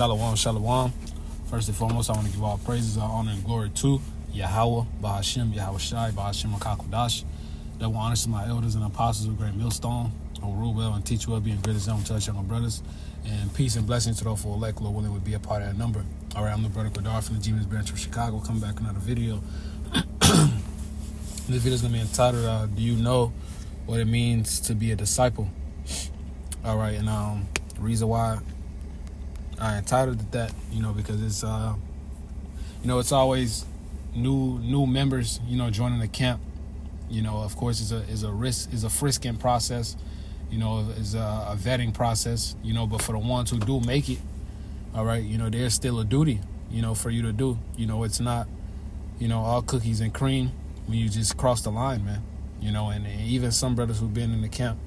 Shalom, shalom. First and foremost, I want to give all praises, all honor, and glory to Yahweh, Bahashim, Yahweh Shai, Bahashim, Akakodash. Double honors to my elders and apostles of Great Millstone, who rule well and teach well, being great example to us younger brothers. And peace and blessings to those for elect, Lord willing, would be a part of that number. All right, I'm the brother Qadar from the Genius Branch from Chicago. Coming back with another video. This video is going to be entitled, Do You Know What It Means to Be a Disciple? All right, and the reason why I entitled it that, because it's, it's always new members, joining the camp. Of course, it's a frisking process, it's a vetting process, but for the ones who do make it, all right, there's still a duty, for you to do. It's not, all cookies and cream when you just cross the line, man. And even some brothers who've been in the camp,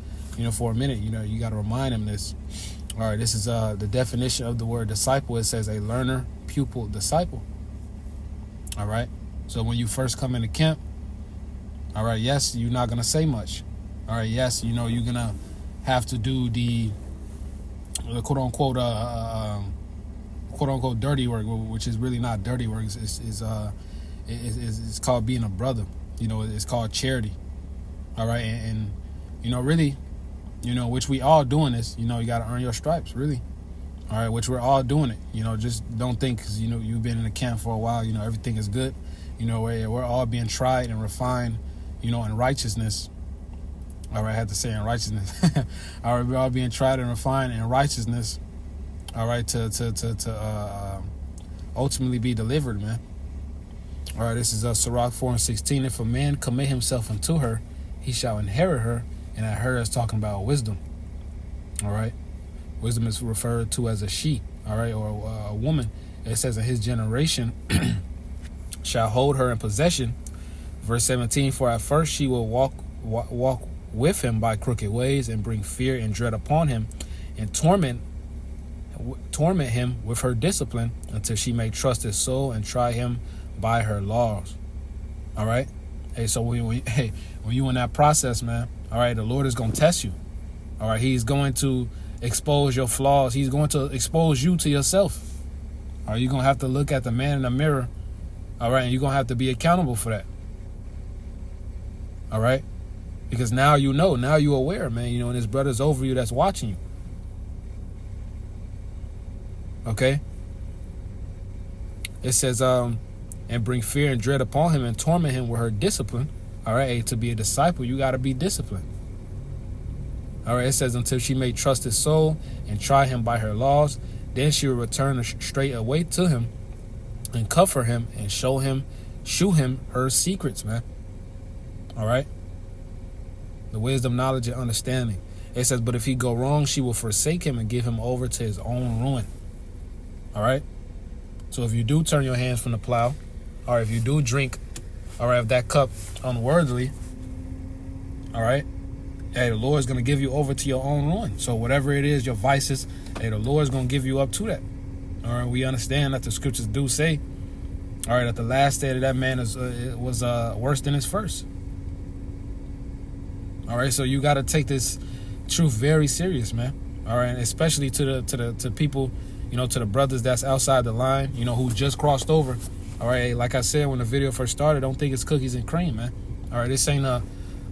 for a minute, you got to remind them this. All right, this is the definition of the word disciple. It says a learner, pupil, disciple. All right, so when you first come into camp, all right, yes, you're not going to say much. All right, yes, you're going to have to do the quote-unquote dirty work, which is really not dirty work. It's called being a brother. It's called charity. All right, and really, which we all doing this, you got to earn your stripes, really. All right, which we're all doing it. Just don't think because, you've been in the camp for a while, everything is good. We're all being tried and refined, in righteousness. All right, I had to say in righteousness. All right, we're all being tried and refined in righteousness. All right, to ultimately be delivered, man. All right, this is Sirach 4:16. If a man commit himself unto her, he shall inherit her. And I heard us talking about wisdom. All right, wisdom is referred to as a she. All right, or a woman. It says in his generation shall hold her in possession. Verse 17. For at first she will walk with him by crooked ways and bring fear and dread upon him, and torment him with her discipline until she may trust his soul and try him by her laws. All right. Hey, so when you in that process, man, all right, the Lord is going to test you. All right, he's going to expose your flaws. He's going to expose you to yourself. All right, you're going to have to look at the man in the mirror. All right, and you're going to have to be accountable for that. All right, because now now you're aware, man, and his brother's over you that's watching you. Okay. It says, and bring fear and dread upon him and torment him with her discipline. All right, hey, to be a disciple, you got to be disciplined. All right, it says until she may trust his soul and try him by her laws, then she will return straight away to him and comfort him and shew him her secrets, man. All right, the wisdom, knowledge, and understanding. It says, but if he go wrong, she will forsake him and give him over to his own ruin. All right, so if you do turn your hands from the plow, or if you do drink, all right, of that cup unworthily, all right, hey, the Lord's going to give you over to your own ruin. So whatever it is, your vices, hey, the Lord's going to give you up to that. All right, we understand that the scriptures do say, all right, that the last state of that man was worse than his first. All right, so you got to take this truth very serious, man. All right, and especially to people, to the brothers that's outside the line, who just crossed over. All right, like I said when the video first started, don't think it's cookies and cream, man. All right, this ain't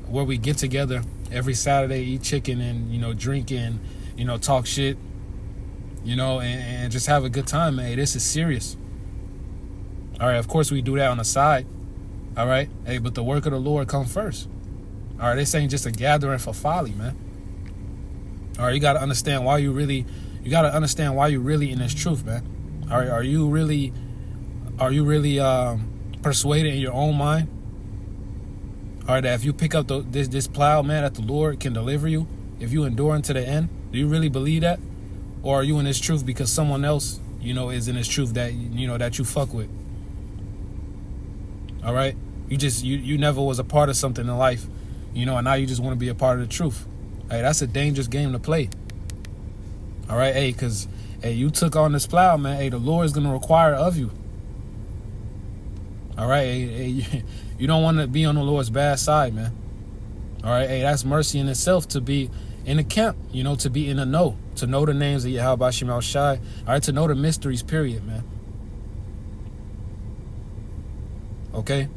where we get together every Saturday, eat chicken and, drink and, talk shit, and just have a good time, man. Hey, this is serious. All right, of course we do that on the side. All right, hey, but the work of the Lord comes first. All right, this ain't just a gathering for folly, man. All right, you got to understand why you really in this truth, man. All right, are you really persuaded in your own mind? All right, that if you pick up this plow, man, that the Lord can deliver you, if you endure unto the end, do you really believe that? Or are you in this truth because someone else, is in this truth that, that you fuck with? All right, you never was a part of something in life, and now you just want to be a part of the truth. Hey, that's a dangerous game to play. All right, hey, because, hey, you took on this plow, man. Hey, the Lord is going to require of you. All right, hey, you don't want to be on the Lord's bad side, man. All right, hey, that's mercy in itself to be in the camp, you know, to be in the know, to know the names of Yahweh Bashim Al Shai, all right, to know the mysteries, period, man. Okay?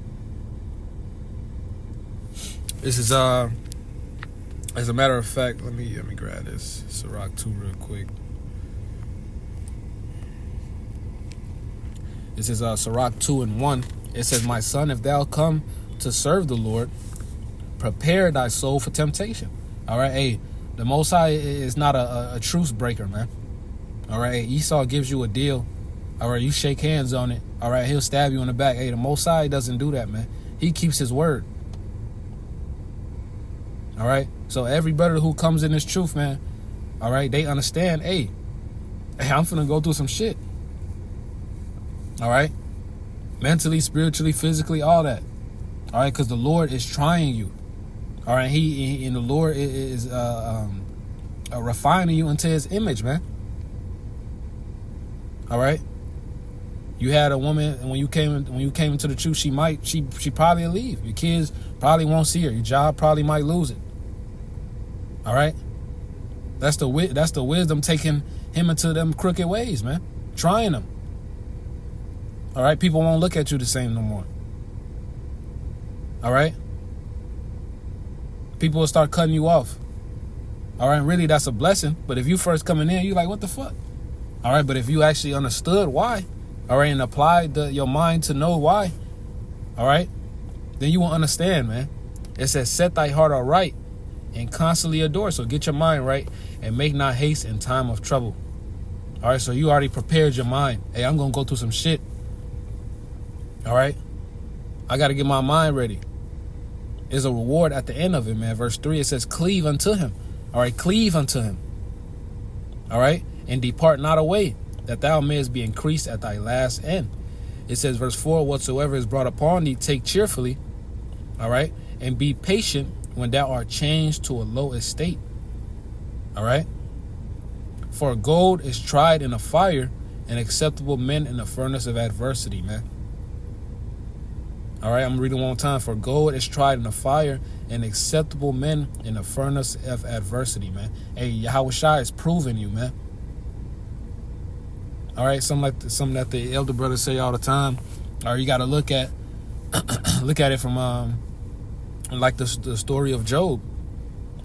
This is, as a matter of fact, let me grab this Sirach 2 real quick. This is Sirach 2:1. It says, my son, if thou come to serve the Lord, prepare thy soul for temptation. All right, hey, the Most High is not a truce breaker, man. All right, hey, Esau gives you a deal. All right, you shake hands on it. All right, he'll stab you in the back. Hey, the Most High doesn't do that, man. He keeps his word. All right, so every brother who comes in this truth, man, all right, they understand, hey, I'm finna go through some shit. All right, mentally, spiritually, physically, all that. All right, because the Lord is trying you. All right, he and the Lord is refining you into His image, man. All right, you had a woman, and when you came into the truth, she probably leave. Your kids probably won't see her. Your job probably might lose it. All right, that's the wisdom taking him into them crooked ways, man. Trying them. All right, people won't look at you the same no more. All right, people will start cutting you off. All right, really, that's a blessing. But if you first coming in, you're like, what the fuck? All right, but if you actually understood why, all right, and applied your mind to know why, all right, then you will understand, man. It says, set thy heart aright and constantly adore. So get your mind right and make not haste in time of trouble. All right, so you already prepared your mind. Hey, I'm going to go through some shit. All right, I got to get my mind ready. There's a reward at the end of it, man. Verse 3, it says, cleave unto him. All right, cleave unto him. All right, and depart not away, that thou mayest be increased at thy last end. It says, verse 4, whatsoever is brought upon thee, take cheerfully. All right, and be patient when thou art changed to a low estate. All right, for gold is tried in a fire, and acceptable men in the furnace of adversity, man. All right, I'm reading one more time. For gold is tried in the fire, and acceptable men in the furnace of adversity, man. Hey, Yahweh Shai is proving you, man. All right, something that the elder brothers say all the time. All right, you got to look at it from like the story of Job.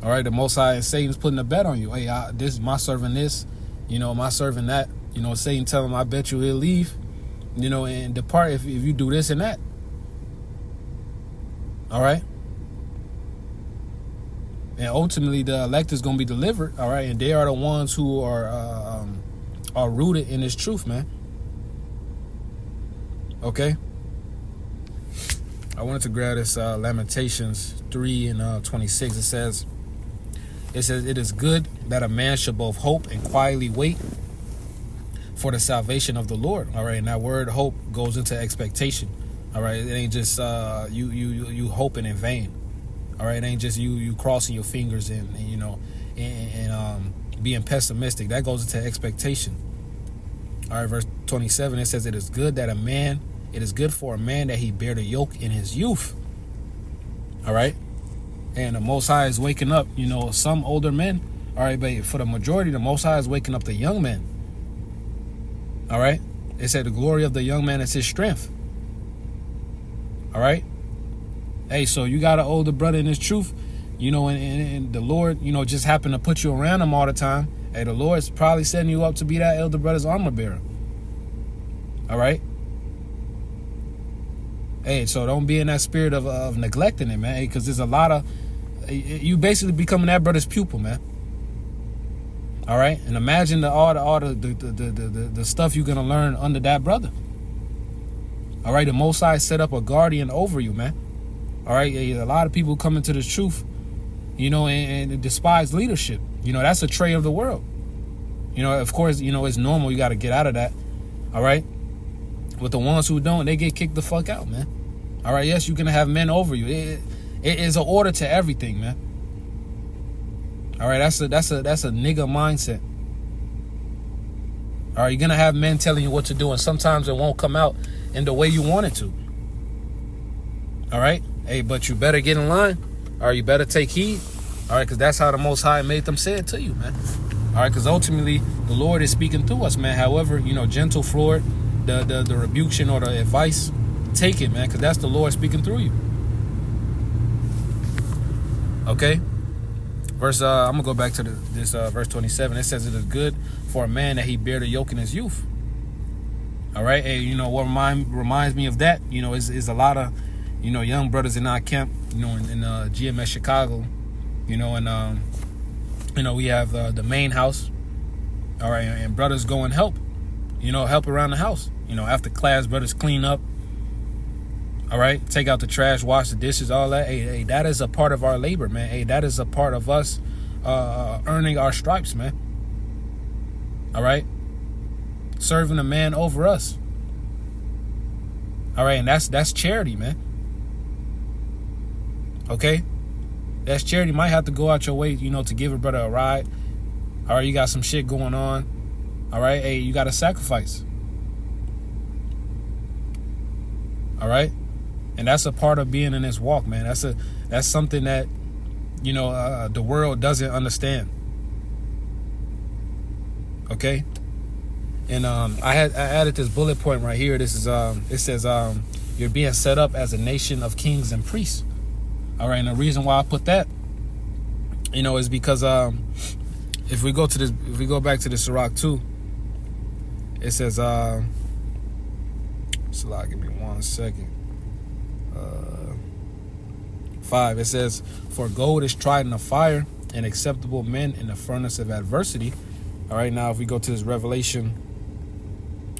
All right, the Most High and Satan's putting a bet on you. Hey, this is my serving this, you know, my serving that. You know, Satan tell him, I bet you he'll leave, you know, and depart if you do this and that. All right. And ultimately, the elect is going to be delivered. All right. And they are the ones who are rooted in this truth, man. Okay. I wanted to grab this Lamentations 3:26. It says, it is good that a man should both hope and quietly wait for the salvation of the Lord. All right. And that word hope goes into expectation. All right, it ain't just you hoping in vain. All right, it ain't just you crossing your fingers and you know and being pessimistic. That goes into expectation. All right, verse 27, it says, it is good for a man that he bear the yoke in his youth. All right, and the Most High is waking up, you know, some older men. All right, but for the majority, the Most High is waking up the young men. All right, it said the glory of the young man is his strength. All right. Hey, so you got an older brother in this truth, you know, and the Lord, you know, just happened to put you around him all the time. Hey, the Lord's probably setting you up to be that elder brother's armor bearer. All right. Hey, so don't be in that spirit of neglecting it, man. Hey, because there's a lot of you basically becoming that brother's pupil, man. All right. And imagine all the stuff you're gonna learn under that brother. All right, the Most High set up a guardian over you, man. All right, a lot of people come into the truth, you know, and despise leadership. You know, that's a trait of the world. You know, of course, you know, it's normal. You got to get out of that. All right. But the ones who don't, they get kicked the fuck out, man. All right, yes, you can have men over you. It is an order to everything, man. All right, that's a nigga mindset. All right, you're gonna have men telling you what to do, and sometimes it won't come out in the way you want it to. All right, hey, but you better get in line, or you better take heed. All right, because that's how the Most High made them say it to you, man. All right, because ultimately the Lord is speaking through us, man. However, gentle, Lord, the rebuke or the advice, take it, man, because that's the Lord speaking through you. Okay, I'm gonna go back to this verse 27. It says, "It is good for a man that he bear the yoke in his youth." All right, hey, what reminds me of that, is a lot of, young brothers in our camp, in GMS Chicago, and we have the main house. All right, and brothers go and help around the house. After class, brothers clean up. All right, take out the trash, wash the dishes, all that. Hey, that is a part of our labor, man. Hey, that is a part of us earning our stripes, man. All right, serving a man over us. All right, and that's charity, man. Okay, that's charity. Might have to go out your way, to give a brother a ride. All right, you got some shit going on. All right, hey, you got to sacrifice. All right. And that's a part of being in this walk, man. That's something that, the world doesn't understand. Okay. And I added this bullet point right here. This is it says you're being set up as a nation of kings and priests. All right. And the reason why I put that, is because if we go back to the Sirach 2, it says Salah, give me 1 second. 5, it says, "For gold is tried in the fire, and acceptable men in the furnace of adversity." All right, now if we go to this Revelation,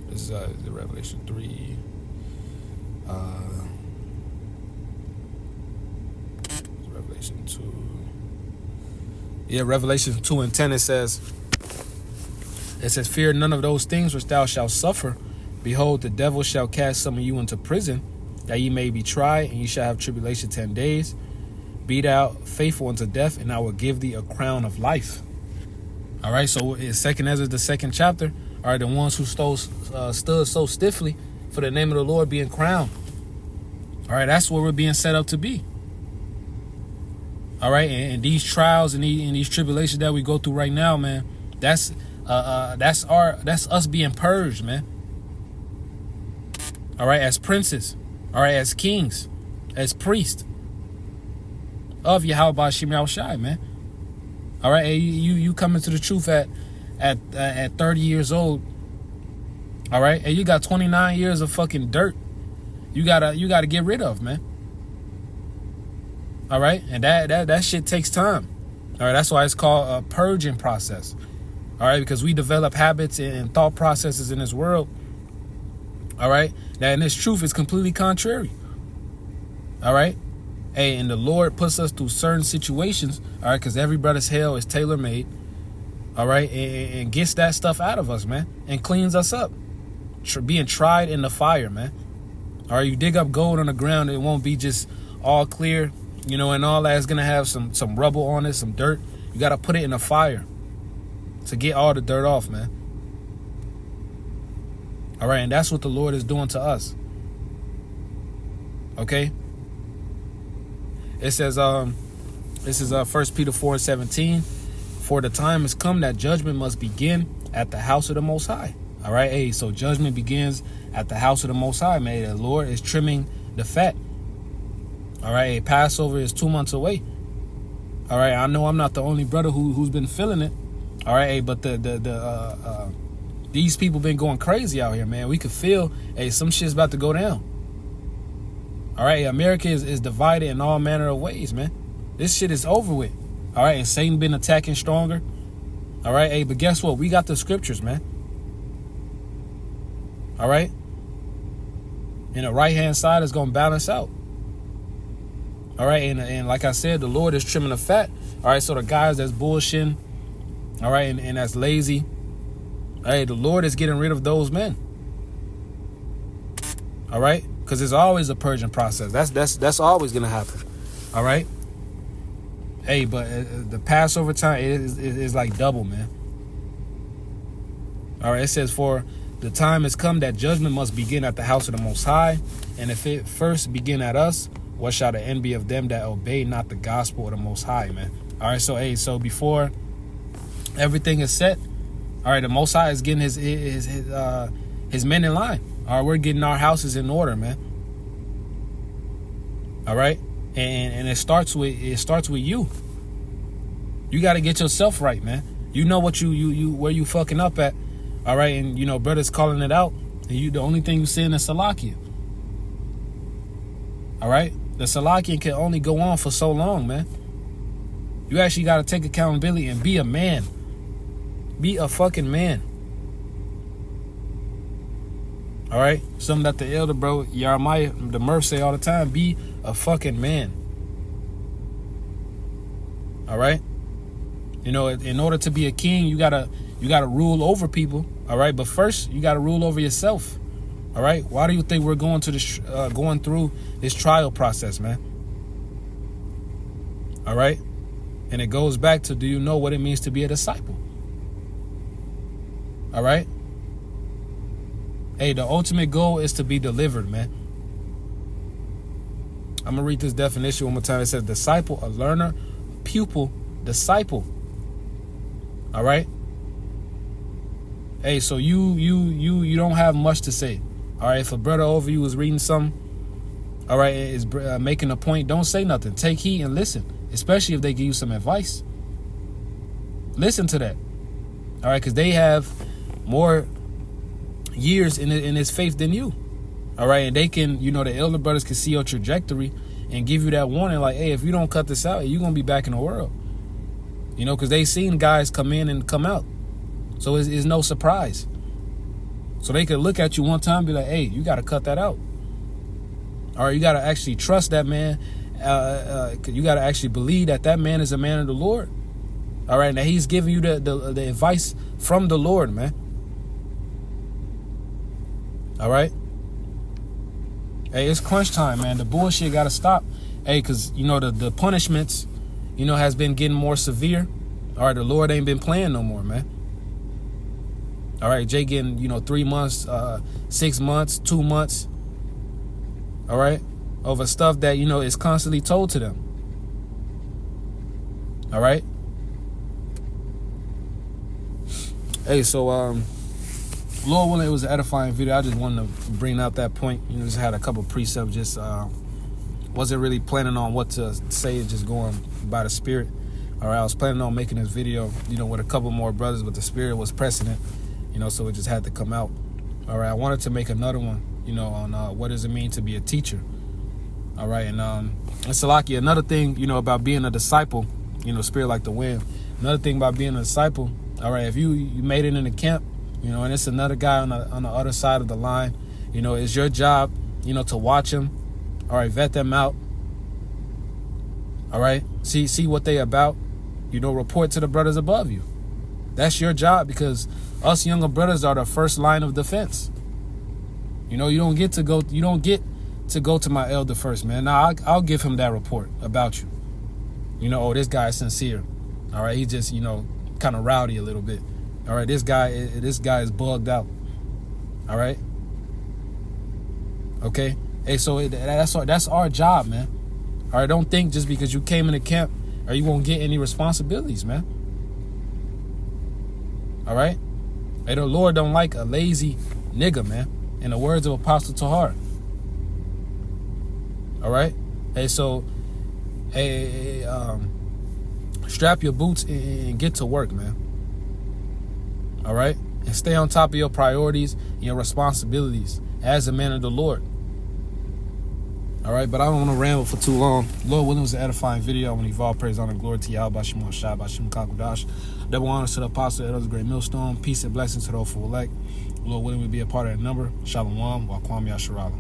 this is the Revelation 3. Revelation 2. Yeah, Revelation 2:10, it says, "Fear none of those things which thou shalt suffer. Behold, the devil shall cast some of you into prison, that ye may be tried, and ye shall have tribulation 10 days. Be thou faithful unto death, and I will give thee a crown of life." All right, so in 2 Ezra, the 2nd chapter, are the ones who stood so stiffly for the name of the Lord being crowned. All right, that's what we're being set up to be. All right, and these trials and these tribulations that we go through right now, man, that's us being purged, man. All right, as princes. All right, as kings, as priests of Yahweh Shem Yahushai, man. All right, you come into the truth at 30 years old. All right, and you got 29 years of fucking dirt. You gotta get rid of, man. All right, and that shit takes time. All right, that's why it's called a purging process. All right, because we develop habits and thought processes in this world. All right, that in this truth is completely contrary. All right, hey, and the Lord puts us through certain situations. All right, because every brother's hell is tailor made. All right, and gets that stuff out of us, man, and cleans us up. Being tried in the fire, man. All right, you dig up gold on the ground, it won't be just all clear, and all that is gonna have some rubble on it, some dirt. You gotta put it in the fire to get all the dirt off, man. All right, and that's what the Lord is doing to us. Okay? It says, this is 1 Peter 4:17. "For the time has come that judgment must begin at the house of the Most High." All right, hey, so judgment begins at the house of the Most High, man. The Lord is trimming the fat. All right, hey, Passover is 2 months away. All right, I know I'm not the only brother who's been feeling it. All right, hey, but these people been going crazy out here, man. We could feel, hey, some shit's about to go down. All right, America is divided in all manner of ways, man. This shit is over with. All right, and Satan been attacking stronger. All right, hey, but guess what? We got the scriptures, man. All right? And the right-hand side is going to balance out. All right, and like I said, the Lord is trimming the fat. All right, so the guys that's bullshitting, all right, and that's lazy, hey, the Lord is getting rid of those men. All right, because there's always a purging process. That's always gonna happen. All right. Hey, but the Passover time is like double, man. All right, it says, "For the time has come that judgment must begin at the house of the Most High, and if it first begin at us, what shall the end be of them that obey not the gospel of the Most High?" Man. All right, so hey, so before everything is set, all right, the Most High is getting his men in line. All right, we're getting our houses in order, man. All right, and it starts with you. You got to get yourself right, man. You know what you where you fucking up at. All right, and you know brothers calling it out, and you the only thing you saying is Salakia. All right, the Salakia can only go on for so long, man. You actually got to take accountability and be a man. Be a fucking man. All right? Something that the elder bro, Jeremiah, the Murph say all the time. Be a fucking man. All right? You know, in order to be a king, you gotta rule over people. All right? But first, you got to rule over yourself. All right? Why do you think we're going through this trial process, man? All right? And it goes back to, do you know what it means to be a disciple? All right? Hey, the ultimate goal is to be delivered, man. I'm going to read this definition one more time. It says disciple, a learner, pupil, disciple. All right? Hey, so you don't have much to say. All right? If a brother over you is reading something, all right, is making a point, don't say nothing. Take heed and listen. Especially if they give you some advice. Listen to that. All right, because they have more years in his faith than you. All right, and they can, you know, the elder brothers can see your trajectory and give you that warning like, hey, if you don't cut this out, you're going to be back in the world. You know, because they seen guys come in and come out. So it's no surprise. So they could look at you one time and be like, hey, you got to cut that out. All right, you got to actually trust that man. You got to actually believe that man is a man of the Lord. All right, now he's giving you the advice from the Lord, man. All right. Hey, it's crunch time, man. The bullshit got to stop. Hey, because, you know, the punishments, you know, has been getting more severe. All right, the Lord ain't been playing no more, man. All right, Jay getting, you know, 3 months, 6 months, 2 months. All right. Over stuff that, you know, is constantly told to them. All right. Hey, so Lord willing, it was an edifying video. I just wanted to bring out that point. You know, just had a couple precepts. Just wasn't really planning on what to say. Just going by the Spirit. All right. I was planning on making this video, you know, with a couple more brothers, but the Spirit was pressing it. You know, so it just had to come out. All right. I wanted to make another one, you know, on what does it mean to be a teacher. All right, and Salaki, another thing, you know, about being a disciple, you know, spirit like the wind. Another thing about being a disciple, all right, if you made it in the camp, you know, and it's another guy on the other side of the line, you know, it's your job, you know, to watch them, all right, vet them out, all right, see what they about, you know, report to the brothers above you. That's your job, because us younger brothers are the first line of defense. You know, you don't get to go to my elder first, man. Now, I'll give him that report about you. You know, oh, this guy is sincere. All right, he just, you know, kind of rowdy a little bit. All right, this guy is bugged out. All right. Okay. Hey, so that's our job, man. All right, don't think just because you came in the camp or you won't get any responsibilities, man. All right. Hey, the Lord don't like a lazy nigga, man. In the words of Apostle Tahar. All right. Hey, so, strap your boots and get to work, man. All right. And stay on top of your priorities and your responsibilities as a man of the Lord. All right. But I don't want to ramble for too long. Lord willing, was an edifying video. I want to give all praise, honor, and glory to Yahweh, Bashim Shah, Bashim Kakudash. Double honors to the apostle, elders, great millstone. Peace and blessings to the hopeful elect. Lord willing, we be a part of that number. Shalom. Wa Kwam Yasharala.